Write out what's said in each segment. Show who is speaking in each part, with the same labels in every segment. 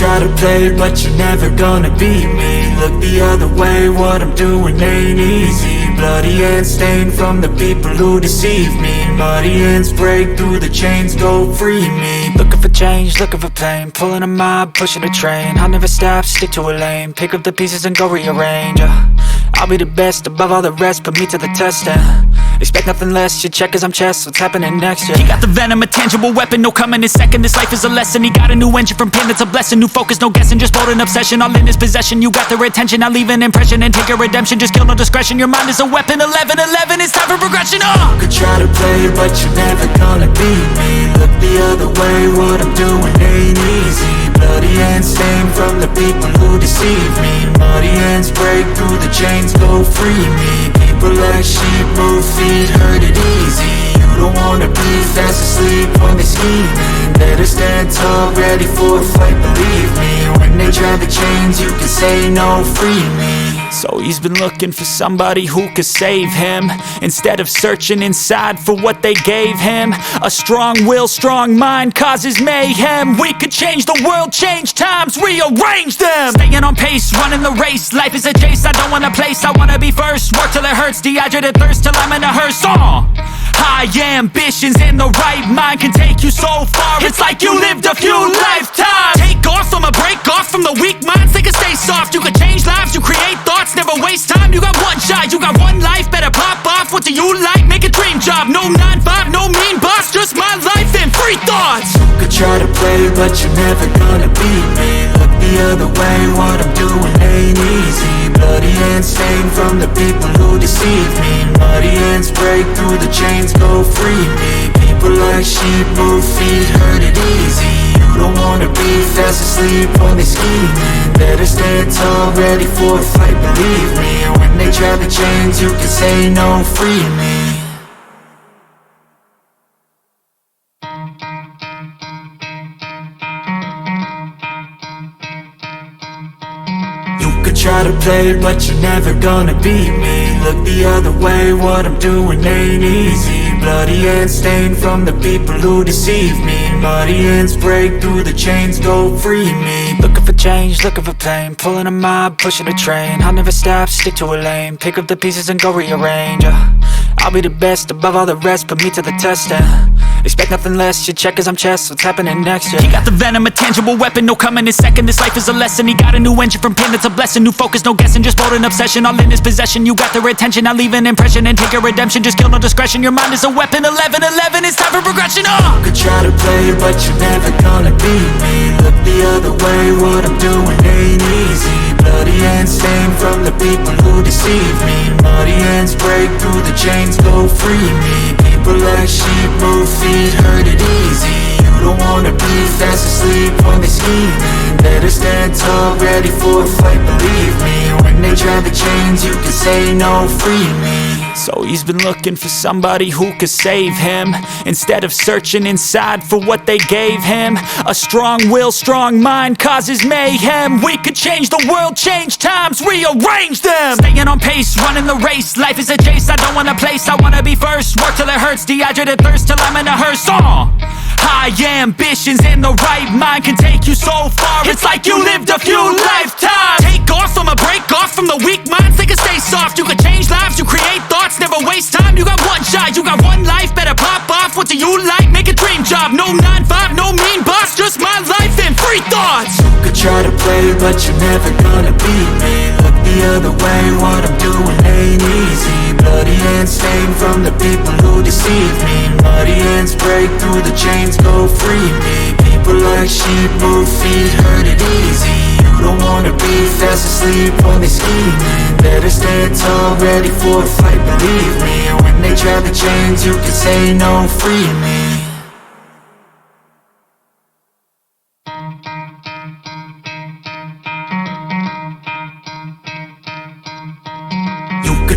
Speaker 1: try to play it, but you're never gonna beat me. Look the other way, what I'm doing ain't easy. Bloody hands stained from the people who deceive me. Muddy hands break through the chains, go free me. Looking for change, looking for pain, pulling a mob, pushing a train. I'll never stop, stick to a lane, pick up the pieces and go rearrange. I'll be the best above all the rest, put me to the test and expect nothing less. You check as I'm chess, what's happening next? Yeah. He got the venom, a tangible weapon, no coming in second. This life is a lesson, he got a new engine from pain, that's a blessing. New focus, no guessing, just bold and obsession, all in his possession. You got their attention, I'll leave an impression and take your redemption. Just kill, no discretion, your mind is a weapon. 11-11, it's time for progression. You could try to play it, but you're never gonna beat me. Look the other way, what I'm doing ain't easy. Bloody hands stained from the people who deceive me. Muddy hands break through the chains, go free me. People like sheep move feet, hurt it easy. You don't wanna be fast asleep when they scheming. Better stand tall, ready for a fight, believe me. When they drag the chains, you can say no, free me. So he's been looking for somebody who could save him, instead of searching inside for what they gave him. A strong will, strong mind causes mayhem. We could change the world, change times, rearrange them. Staying on pace, running the race. Life is a chase, I don't want a place, I wanna be first. Work till it hurts, dehydrated thirst till I'm in a hearse. High ambitions and the right mind can take you so far. It's like you lived a few lifetimes. Take off from a break off from the weak minds, they can stay soft. You can change lives, you create thoughts, never waste time. You got one shot, you got one life, better pop off. What do you like? Make a dream job. No 9-5, no mean boss, just my life and free thoughts. You could try to play it, but you're never gonna beat me. Look the other way, what I'm doing ain't easy. Bloody hands stained from the people who deceive me. Muddy hands break through the chains, go free me. People like sheep move feet, hurt it easy. You don't wanna be fast asleep when they scheming. Better stand tall, ready for a fight, believe me. When they drag the chains, you can say no, free me. Try to play it, but you're never gonna beat me. Look the other way, what I'm doing ain't easy. Bloody hands stained from the people who deceive me. Muddy hands break through the chains, go free me. Looking for change, looking for pain, pulling a mob, pushing a train. I'll never stop, stick to a lane, pick up the pieces and go rearrange. I'll be the best above all the rest, put me to the test and expect nothing less. You check as I'm chess, what's happening next? Yeah. He got the venom, a tangible weapon, no coming in second. This life is a lesson, he got a new engine from pain, that's a blessing. New focus, no guessing, just bold and obsession, all in his possession. You got their attention, I'll leave an impression and take your redemption. Just kill, no discretion, your mind is a weapon. 11-11, it's time for progression. You could try to play it, but you're never gonna beat me. Look the other way, what I'm doing ain't easy. Bloody hands stained from the people who deceive me. Muddy hands break through the chains, go free me. People like sheep move feet, hurt it easy. You don't wanna be fast asleep when they scheming. Better stand tall, ready for a fight, believe me. When they drag the chains, you can say no, free me. So he's been looking for somebody who could save him, instead of searching inside for what they gave him. A strong will, strong mind causes mayhem. We could change the world, change times, rearrange them. Staying on pace, running the race. Life is a chase, I don't want a place, I wanna be first. Work till it hurts, dehydrated thirst till I'm in a hearse. High ambitions and the right mind can take you so far. It's like you lived a few lifetimes. Take off from a break off from the weak minds, they can stay soft. You can change lives, you create thoughts, never waste time. You got one shot, you got one life, better pop off. What do you like? Make a dream job. No 9-5, no mean boss, just my life and free thoughts. You could try to play it, but you're never gonna beat me. Look the other way, what I'm doing ain't easy. Bloody hands stained from the people who deceive me. Muddy hands break through the chains, go free me. People like sheep move feet, hurt it easy. You don't wanna be fast asleep when they scheming. Better stand tall, ready for a fight, believe me. When they drag the chains, you can say no, free me.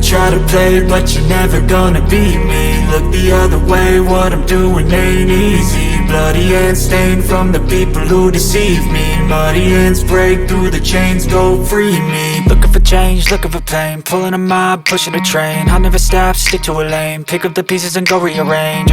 Speaker 1: Try to play it, but you're never gonna beat me. Look the other way, what I'm doing ain't easy. Bloody hands stained from the people who deceive me. Muddy hands break through the chains, go free me.
Speaker 2: Looking for change, looking for pain, pulling a mob, pushing a train. I'll never stop, stick to a lane, pick up the pieces and go rearrange.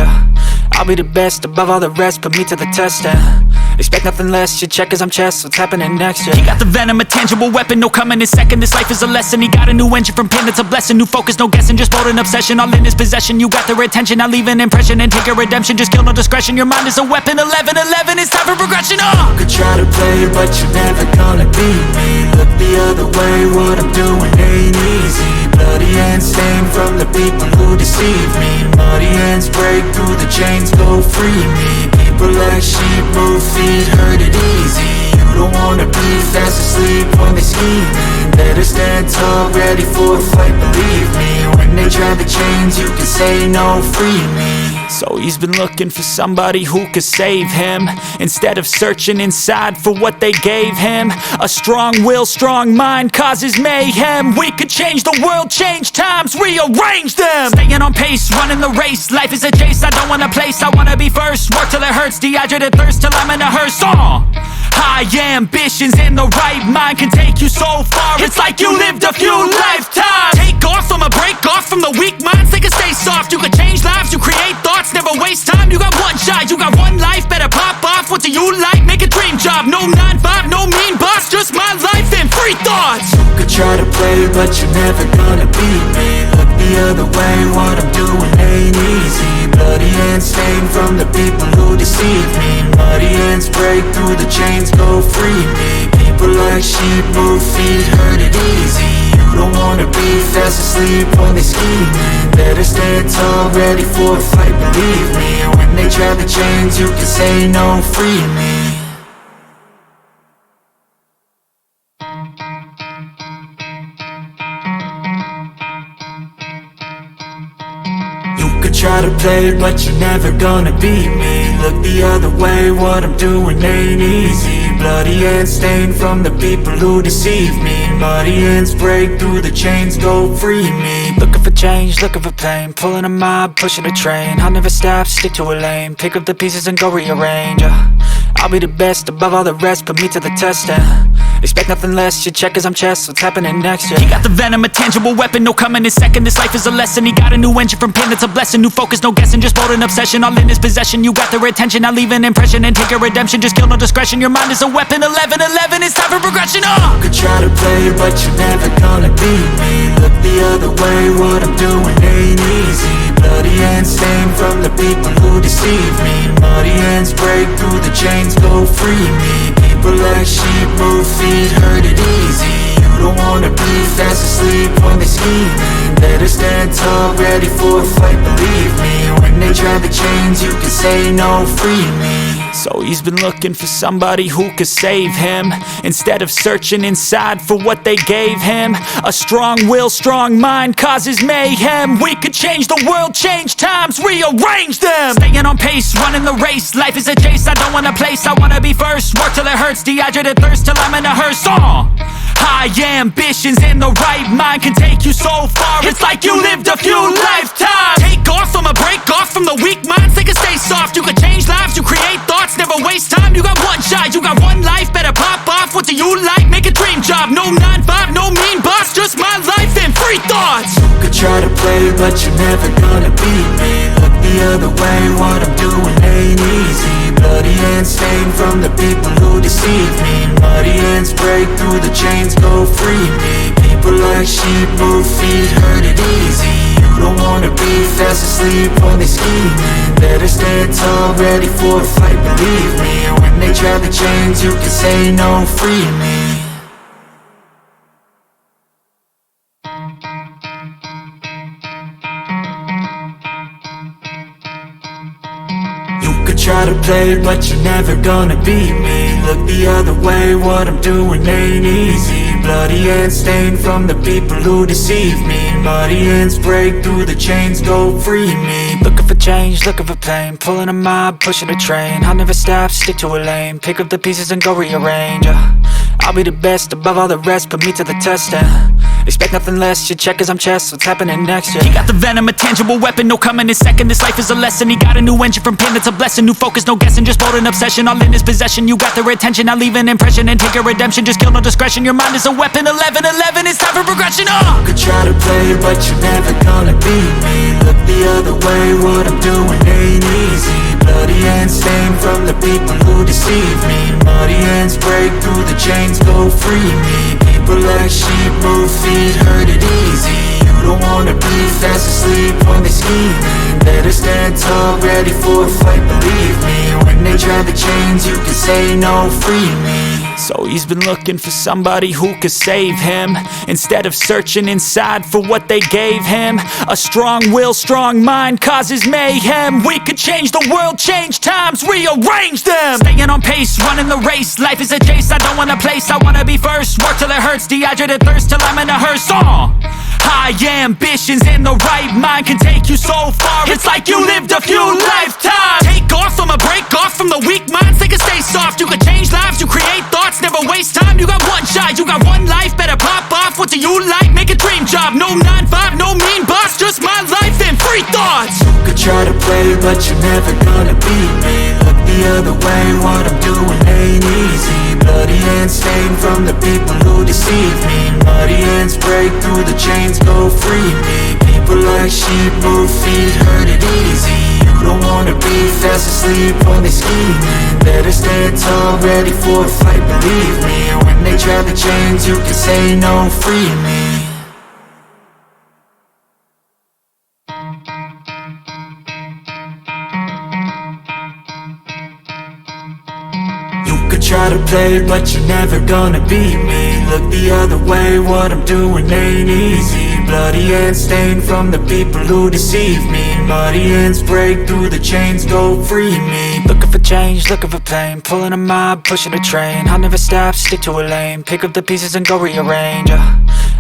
Speaker 2: I'll be the best above all the rest, put me to the test and expect nothing less. You check as I'm chess, what's happening next? He got the venom, a tangible weapon, no coming in second. This life is a lesson. He got a new engine from pain, that's a blessing. New focus, no guessing, just bold and obsession. All in his possession, you got their attention. I'll leave an impression and take a redemption. Just kill, no discretion. Your mind is a weapon. 11-11, it's time for progression.
Speaker 1: You could try to play, but you're never gonna beat me. Look the other way, what I'm doing ain't easy. Bloody hands stained from the people who deceive me. Muddy hands break through the chains, go free me. People like sheep, move feet, hurt it easy. You don't wanna be fast asleep when they scheming. Better stand tall, ready for a fight, believe me. When they try the chains, you can say no, free me.
Speaker 2: So he's been looking for somebody who could save him, instead of searching inside for what they gave him. A strong will, strong mind causes mayhem. We could change the world, change times, rearrange them. Staying on pace, running the race. Life is a chase, I don't want a place. I wanna be first, work till it hurts. Dehydrated thirst till I'm in a hearse. High ambitions in the right mind can take you so far. It's like you lived a few lifetimes. Take off from a break off from the weak minds. They can stay soft. You can change lives, you create thoughts, never waste time. You got one shot, you got one life. Better pop off. What do you like? Make a dream job. No 9-5, no mean boss. Just my life and free thoughts.
Speaker 1: You could try to play, but you're never gonna beat me. Look the other way, what I'm doing ain't easy. Bloody hands stained from the people who deceive me. Muddy hands break through the chains, go free me. People like sheep, move feet, hurt it easy. You don't wanna be fast asleep when they scheming. Better stand tall, ready for a fight, believe me. When they try the chains, you can say no, free me. Try to play, but you're never gonna beat me. Look the other way, what I'm doing ain't easy. Bloody hands stained from the people who deceive me. Muddy hands break through the chains, go free me.
Speaker 2: Looking for change, looking for pain, pulling a mob, pushing a train. I'll never stop, stick to a lane, pick up the pieces and go rearrange. I'll be the best above all the rest, put me to the test and expect nothing less. You check as I'm chess, what's happening next? He got the venom, a tangible weapon, no coming in second. This life is a lesson. He got a new engine from pain, that's a blessing. New focus, no guessing, just bold and obsession. All in his possession, you got their attention. I'll leave an impression and take a redemption. Just kill, no discretion. Your mind is a weapon. 11-11, it's time for progression.
Speaker 1: You could try to play, but you're never gonna beat me. Look the other way, what I'm doing ain't easy. Bloody hands stained from the people who deceive me. Muddy hands break through the chains, go free me. People like sheep, move feet, hurt it easy. You don't wanna be fast asleep when they scheming. Better stand tall, ready for a fight, believe me. When they try the chains, you can say no, free me.
Speaker 2: So he's been looking for somebody who could save him, instead of searching inside for what they gave him. A strong will, strong mind causes mayhem. We could change the world, change times, rearrange them. Staying on pace, running the race. Life is a chase, I don't want a place. I wanna be first, work till it hurts. Dehydrated thirst till I'm in a hearse. High ambitions in the right mind can take you so far. It's like you lived a few lifetimes. Take off from a break off from the weak minds. They can stay soft. You can change lives, you create thoughts, never waste time. You got one shot, you got one life. Better pop off. What do you like? Make a dream job. No 9-5, no mean boss. Just my life and free thoughts.
Speaker 1: You could try to play, but you're never gonna beat me. Look the other way, what I'm doing ain't easy. Bloody hands stained from the people who deceive me. Muddy hands break through the chains, go free me. People like sheep, move feet, hurt it easy. You don't wanna be fast asleep when they scheming. Better stand tall, ready for a fight, believe me. When they try the chains, you can say no, free me. Try to play, but you're never gonna beat me. Look the other way, what I'm doing ain't easy. Bloody hands stained from the people who deceive me. Muddy hands break through the chains, go free me.
Speaker 2: Looking for change, looking for pain. Pulling a mob, pushing a train. I'll never stop, stick to a lane. Pick up the pieces and go rearrange. I'll be the best above all the rest, put me to the test and expect nothing less, your check is I'm chess. What's happening next, yeah. He got the venom, a tangible weapon, no coming in second. This life is a lesson, he got a new engine from pain, it's a blessing. New focus, no guessing, just bold and obsession. All in his possession, you got their attention. I'll leave an impression and take your redemption. Just kill, no discretion, your mind is a weapon. 11-11, it's time for progression,
Speaker 1: You could try to play, but you're never gonna beat me. Look the other way, what I'm doing ain't easy. Bloody hands stained from the people who deceive me. Muddy hands break through the chains, go free me. People like sheep, move feet, hurt it easy. You don't wanna be fast asleep when they scheming. Better stand tall, ready for a fight, believe me. When they try the chains, you can say no, free me.
Speaker 2: So he's been looking for somebody who could save him, instead of searching inside for what they gave him. A strong will, strong mind causes mayhem. We could change the world, change times, rearrange them. Staying on pace, running the race. Life is a chase, I don't want a place, I wanna be first. Work till it hurts, dehydrated thirst till I'm in a hearse. High ambitions and the right mind can take you so far. It's like you lived a few lifetimes. Take off, I'ma break off from the weak minds. They can stay soft, you can change lives, you create thoughts. Never waste time, you got one shot, you got one life. Better pop off, what do you like? Make a dream job, no 9-5, no mean boss. Just my life and free thoughts.
Speaker 1: You could try to play, but you're never gonna beat me. Look the other way, what I'm doing ain't easy. Bloody hands stained from the people who deceive me. Muddy hands break through the chains, go free me. People like sheep, move feet, hurt it easy. You don't wanna be fast asleep when they scheming. Better stand tall, ready for a fight, believe me. When they try the chains, you can say no, free me. Try to play, but you're never gonna beat me. Look the other way, what I'm doing ain't easy. Bloody hands stained from the people who deceive me. Muddy hands break through the chains, go free me. Looking for change, looking for pain. Pulling a mob, pushing a train. I'll never stop, stick to a lane. Pick up the pieces and go rearrange.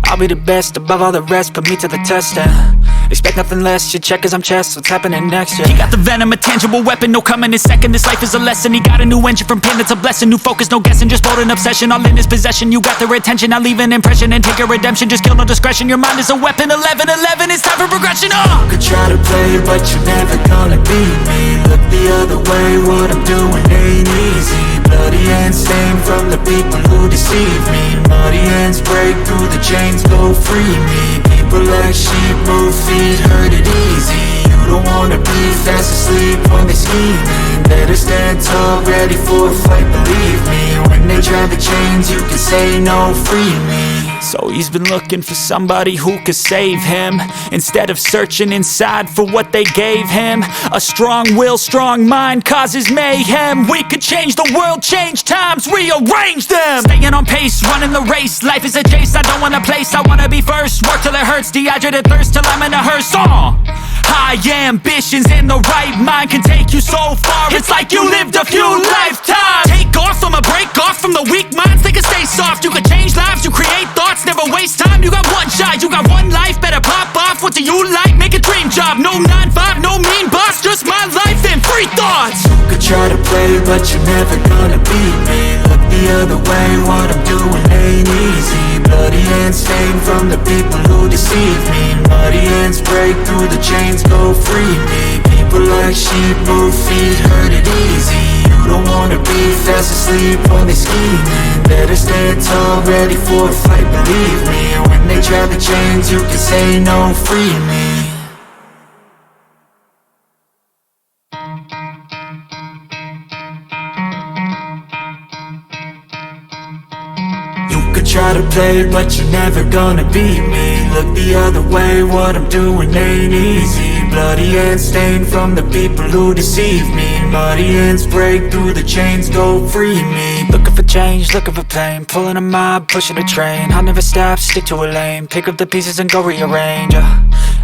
Speaker 1: I'll be the best above all the rest, put me to the test and expect nothing less, your check is I'm chess. What's happening next, yeah. He got the venom, a tangible weapon, no coming in second. This life is a lesson, he got a new engine from pain, it's a blessing. New focus, no guessing, just bold and obsession. All in his possession, you got their attention. I'll leave an impression and take your redemption. Just kill, no discretion, your mind is a weapon. 11-11, it's time for progression, You could try to play, but you're never gonna beat me. Look the other way, what I'm doing ain't easy. Bloody hands stained from the people who deceive me. Muddy hands break through the chains, go free me. People like sheep, move feet, hurt it easy. You don't wanna be fast asleep when they scheming. Better stand tall, ready for a fight, believe me. When they try the chains, you can say no, free me. So he's been looking for somebody who could save him, instead of searching inside for what they gave him. A strong will, strong mind causes mayhem. We could change the world, change times, rearrange them. Staying on pace, running the race. Life is a chase, I don't want a place, I wanna be first. Work till it hurts, dehydrated thirst till I'm in a hearse. High ambitions and the right mind can take you so far. It's like you lived a few lifetimes. Take off, I'ma break off from the weak minds. They can stay soft, you can change lives, you create thoughts. Never waste time, you got one shot, you got one life. Better pop off, what do you like? Make a dream job, no 9-5, no mean boss. Just my life and free thoughts. You could try to play, but you're never gonna beat me. Look the other way, what I'm doing ain't easy. Bloody hands stained from the people who deceive me. Muddy hands break through the chains, go free me. People like sheep, move feet, hurt it easy. You don't wanna be fast asleep when they scheming. Better stand tall, ready for a fight, believe me. When they try the chains, you can say no, free me. Try to play, but you're never gonna beat me. Look the other way, what I'm doing ain't easy. Bloody hands stained from the people who deceive me. Muddy hands break through the chains, go free me. Looking for change, looking for pain. Pulling a mob, pushing a train. I'll never stop, stick to a lane. Pick up the pieces and go rearrange.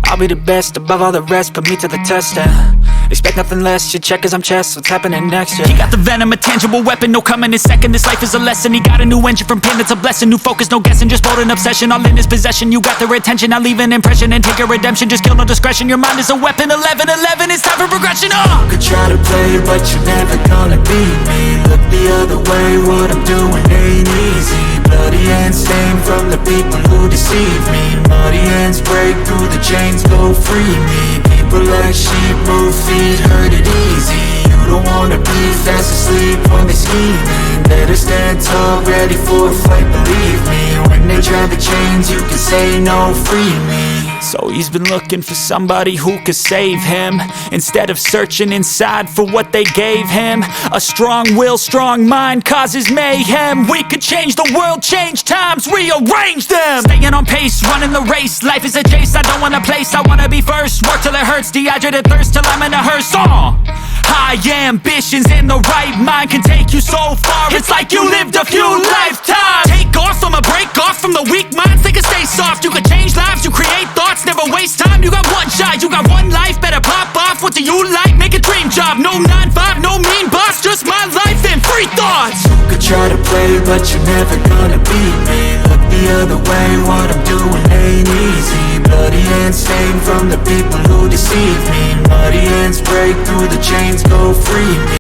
Speaker 1: I'll be the best above all the rest, put me to the test and expect nothing less, your check is I'm chess. What's happening next, yeah. He got the venom, a tangible weapon, no coming in second. This life is a lesson, he got a new engine from pain, it's a blessing. New focus, no guessing, just bold and obsession. All in his possession, you got their attention. I'll leave an impression and take your redemption. Just kill, no discretion, your mind is a weapon. 11-11, it's time
Speaker 2: strive for progression.
Speaker 1: You could try to play, but you're never gonna beat me. Look the other way, what I'm doing ain't easy. Bloody hands stained from the people who deceive me. Muddy hands break through the chains, go free me. People like sheep move feet, hurt it easy. You don't wanna be fast asleep when they scheming. Better stand tall, ready for a fight, believe me. When they drag the chains, you can say no, free me.
Speaker 2: So he's been looking for somebody who could save him, instead of searching inside for what they gave him. A strong will, strong mind causes mayhem. We could change the world, change times, rearrange them. Staying on pace, running the race. Life is a chase, I don't want a place, I wanna be first. Work till it hurts, dehydrated thirst till I'm in a hearse. High ambitions in the right mind can take you so far. It's like you lived a few lifetimes. Take off from a break off from the weak minds. They can stay soft. You can change lives, you create thoughts, never waste time. You got one shot, you got one life. Better pop off. What do you like? Make a dream job. No 9-5, no mean boss. Just my life and free thoughts.
Speaker 1: You could try to play, but you're never gonna beat me. Look the other way, what I'm doing ain't easy. Bloody hands stained from the people who deceive me. Muddy hands break through the chains, go free me.